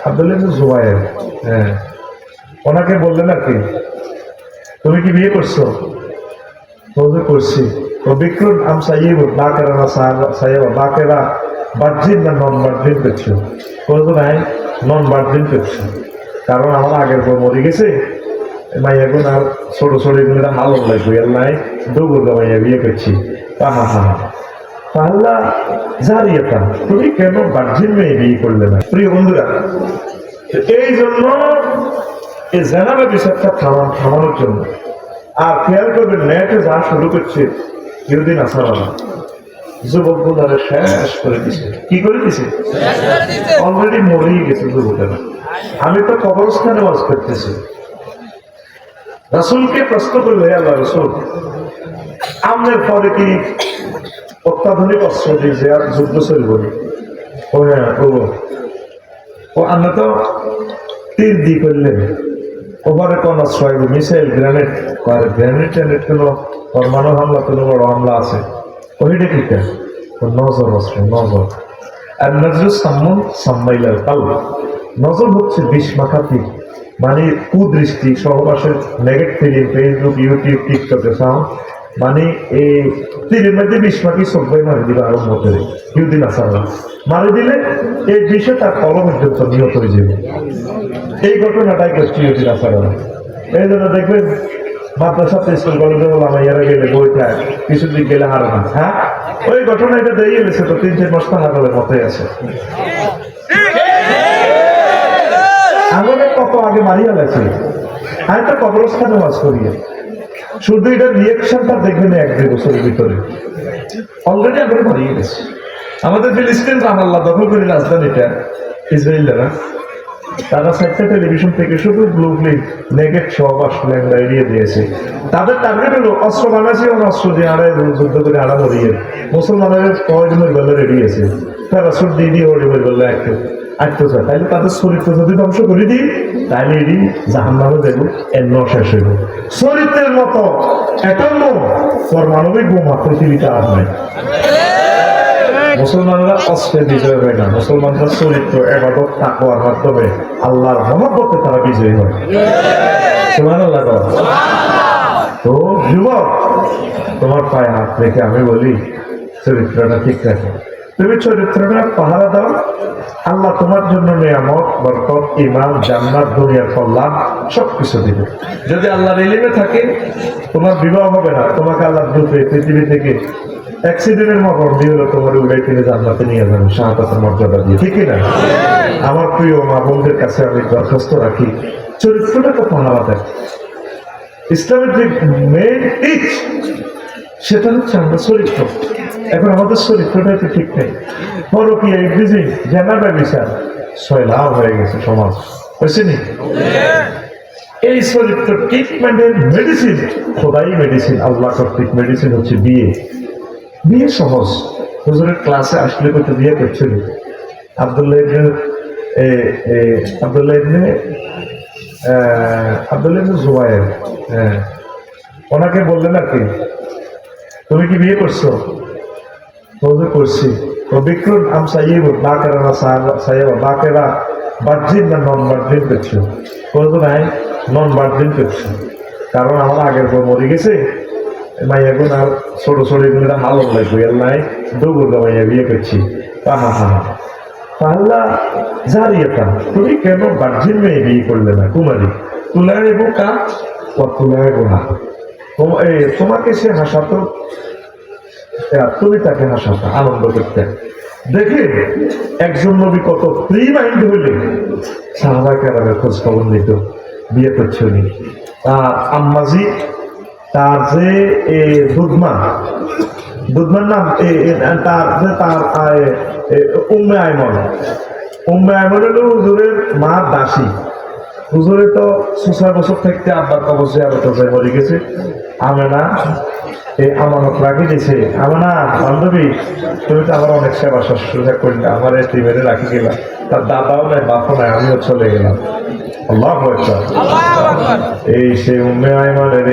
আব্দুল্লাহ ইবনে জুবায়ের, হ্যাঁ, ওনাকে বললেন আর কি, তুমি কি বিয়ে করছো? বলতে করছি। তো বিক্রুন আম সাইব বাকেরা না সাইব বাকেরা বার্জিন না নন বার্জিন করছো? বলতো নাই, নন বার্জিন করছো, কারণ আমার আগের বউ মরে গেছে, মাইয়াগুন আর ছোট ছোট এগুলো হালন লাগবে, এর নাই ডুবুর মাইয়া বিয়ে করছি। হা হা হা, আল্লাহ জারিয়াতা, তুমি কেন বার্জিন মেয়ে বিয়ে করলে না? প্রিয় বন্ধুরা, এই জন্য এই জেনারেল বিষয়টা থামানোর জন্য, আর খেয়াল করবেন নেটে যা শুরু করছে ইহুদিন আসারারা যুবক গুলারে শেষ করে দিছে। কি করে দিছে? অলরেডি মরেই গেছে যুবকেরা। আমি তো কবরস্থানে ওয়াজ করতেছি, রাসূলকে প্রশ্ন করলে, আল্লাহ রাসূল, আমনের পরে কি অত্যাধুনিক অস্ত্র দিয়ে যে আর যুদ্ধ চলব? ও হ্যাঁ, ও আমরা তো তীর দিয়ে করলেন, ওভারে কোন অস্ত্র আসবে? মিসাইল, গ্রেনেড, গ্রেনেড ট্রেনেড, কোনো পরমাণু হামলা, কোনো বড় হামলা আছে? ওইটা কি? নজর অস্ত্র, নজর। আর নজর সাম্মন সাম্মাইলার কাল, নজর হচ্ছে বিষ মাখাতি, মানে কুদৃষ্টি, সহবাসের নেগেট ফিল্ম, ফেসবুক, ইউটিউব, টিকটকে সাউন্ড, মানে এই তীরের মধ্যে বিষ মাখি সবাই মারি দিবে আরো মধ্যে ইহুদিন আসারা মারি দিলে এই বিষে তার কলম পর্যন্ত নিহত হয়ে যাবে। এই ঘটনাটাই করছে ইহুদিন আসারা। এই জন্য দেখবেন মাদ্রাসাতে, স্কুল কলেজে বললাম ইয়ারা গেলে বইটা কিছু দিক গেলে হারে না। হ্যাঁ, ওই ঘটনা এটা দিয়ে গেছে তো 3-4 মাস হাগলের মতোই আছে। আমাদের কত আগে মারিয়া গেছে, আমি তো কবরস্থানে ওয়াজ করিয়ে, শুধু এটা রিয়েকশনটা দেখবেন 1-2 বছরের ভিতরে অলরেডি আমরা মারিয়ে গেছে। আমাদের ফিলিস্তিন রামাল্লাহ দখল করে রাজধানীটা ইসরায়েলরা, তারা 4টা টেলিভিশন থেকে শুধু ব্লু ফিল্ম, নেগেট সব আসলে এড়িয়ে দিয়েছে। তাদের টার্গেট হলো অস্ত্র বানাইছে, অস্ত্র দিয়ে আড়াই যুদ্ধ করে আড়া ধরিয়ে মুসলমানের কয়েকজনের বেলা রেডিয়েছে, তারা সুর দিয়ে দিয়ে ওরে বেলা আটতে চায়। তাইলে তাদের চরিত্র যদি ধ্বংস করে দিই, তাহলে এটি জাহান্নামে দেব, এর শেষ হইব। চরিত্রের মতো একান্ন পরমাণবিক বোমা পৃথিবীতে আর নাই। মুসলমানরা অস্ত্রে বিজয় হয় না, মুসলমানরা চরিত্র, ইবাদত, তাকওয়ার মাধ্যমে আল্লাহর মহব্বতে তারা বিজয়ী হয়। সুবহানাল্লাহ। তো যুবক, তোমার পায়ে হাত রেখে আমি বলি, চরিত্রটা ঠিক রাখো। তুমি চরিত্রটা পাহারা দাও, আল্লাহ তোমার জন্য নিয়ামত, বরকত, ঈমান, জান্নাত, দুনিয়ার কল্যাণ সবকিছু দিবে। যদি আল্লাহর ইলমে থাকে, তোমার বিবাহ হবে না, তোমাকে আল্লাহ দ্রুত পৃথিবী থেকে অ্যাক্সিডেন্টের মতো দিয়ে তোমার উড়ে কিনে জান্নাতে নিয়ে যাবেন শাহাদাতের মর্যাদা দিয়ে, ঠিক না? আমার প্রিয় মা বোনদের কাছে আমি দরখাস্ত রাখি, চরিত্রটাকে পাহারা দেয়। ইসলামের যে মেইন টিচ সেটা হচ্ছে আমরা চরিত্র। এখন আমাদের চরিত্রটা একটু ঠিক নেই, পরকীয়া, ইবলিজিং, জেনাবা বিচার সয়লাভ হয়ে গেছে সমাজ, হয়েছে নি? এই চরিত্র ট্রিটমেন্টের মেডিসিন, খোদাই মেডিসিন, আল্লাহ কর্তৃক মেডিসিন হচ্ছে বিয়ে। বিয়ে সহজ। হুজুরের ক্লাসে আসলে কত বিয়ে করছিল আব্দুল্লাহ ইবনে জুবায়ের, হ্যাঁ, ওনাকে বললেন আর কি, তুমি কি বিয়ে করছো? বলতে করছি। তো বিক্রুন আম সাইব বাকেরা না সাইব বাকেরা বার্জিন না নন বার্জিন করছো? বলতো নাই, নন বার্জিন করছো, কারণ আমার আগের বউ মরে গেছে, মাইয়াগুন আর ছোট ছোট এগুলো হালন লাগবে, এর নাই ডুবুর মাইয়া বিয়ে করছি। হা হা হা, আল্লাহ জারিয়াতা, তুমি কেন বার্জিন মেয়ে বিয়ে করলে না? কুমারী তুলায় বোকা ও তুলায় বোনা, তোমাকে সে হাসাতো, তুমি তাকে হাসাতো, আনন্দ করতে। দেখে একজন নবী কত ফ্রি মাইন্ড হইলে সাহাবায়ে কেরামের খোঁজ খবর নিত, বিয়ে করছে উনি। আম্মাজি, তার যে দুধমার নাম, তার উম্মে আইমন হলো হুজুরের মা দাসী। হুজুরে তো 6 বছর থাকতে আব্বার কবর জিয়ারত হয়ে মরে গেছে। আমেনা এই আমানত রাখি দিয়েছে। আমেনা বান্ধবী, তুমি তো আমার অনেক সেবা শুশ্রূষা করলে, আমার এই টিমেরে রাখি গেলাম, তার দাদাও নাই, বাপও নাই, আমিও চলে গেলাম। আল্লাহু আকবার। এই সে উম্মে আইমানের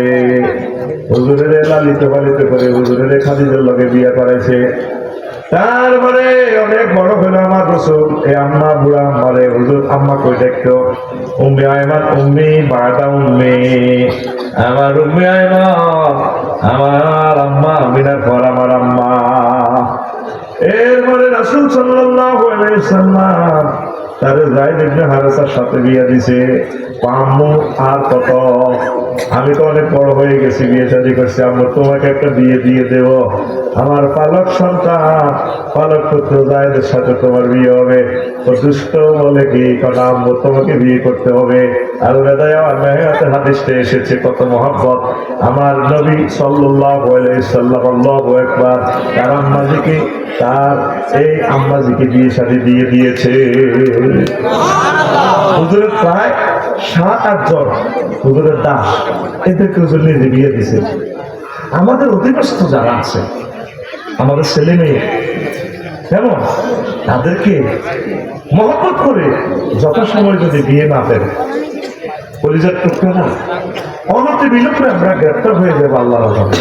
হুজুরের লালিত পালিত করে হুজুরের খাদিজার লগে বিয়ে করাইছে। তারপরে অনেক বড় হলো আমার রসুল, এই আম্মা বুড়া আম্মারে হুজুর আম্মা কই দেখতো, উম্মে আয়মান উম্মি বাদা উম্মি, আমার উম্মে আয়মান আমার আম্মা, আমিনার পর আমার আম্মা। এরপরে রাসূল সাল্লাল্লাহু আলাইহি ওয়াসাল্লাম তারে যায়েদ ইবনে হারেসার সাথে বিয়ে দিছে। আম্মু আর কত, আমি তো অনেক বড় হয়ে গেছি, বিয়ে শাদী করছি, আম্মু তোমাকে একটা বিয়ে দিয়ে দেব, আমার পালক সন্তান পালক পুত্র যায়েদের সাথে তোমার বিয়ে হবে। তো দুষ্ট বলে কি কথা, আম্মু তোমাকে বিয়ে করতে হবে। আল-বেদায়াতে হাদিসে এসেছে কত মহব্বত আমার নবী সাল্লাল্লাহু আলাইহি সাল্লাম, আল্লাহু আকবার, তার আম্মাজিকে, তার এই আম্মাজিকে বিয়ে শাদী দিয়ে দিয়েছে। হুজুরের প্রায় 7-8 জন হুজুরের দাস, এদেরকে হুজুর নিজে বিয়ে দিছে। আমাদের অধিকাংশ যারা আছে, আমাদের ছেলে মেয়ে কেমন, তাদেরকে মহব্বত করে যথাসময় যদি বিয়ে না দেন, পরিজাত টুকরা না, অনতি বিলম্বে আমরা গ্রেপ্তার হয়ে যাবো আল্লাহর রহমতে।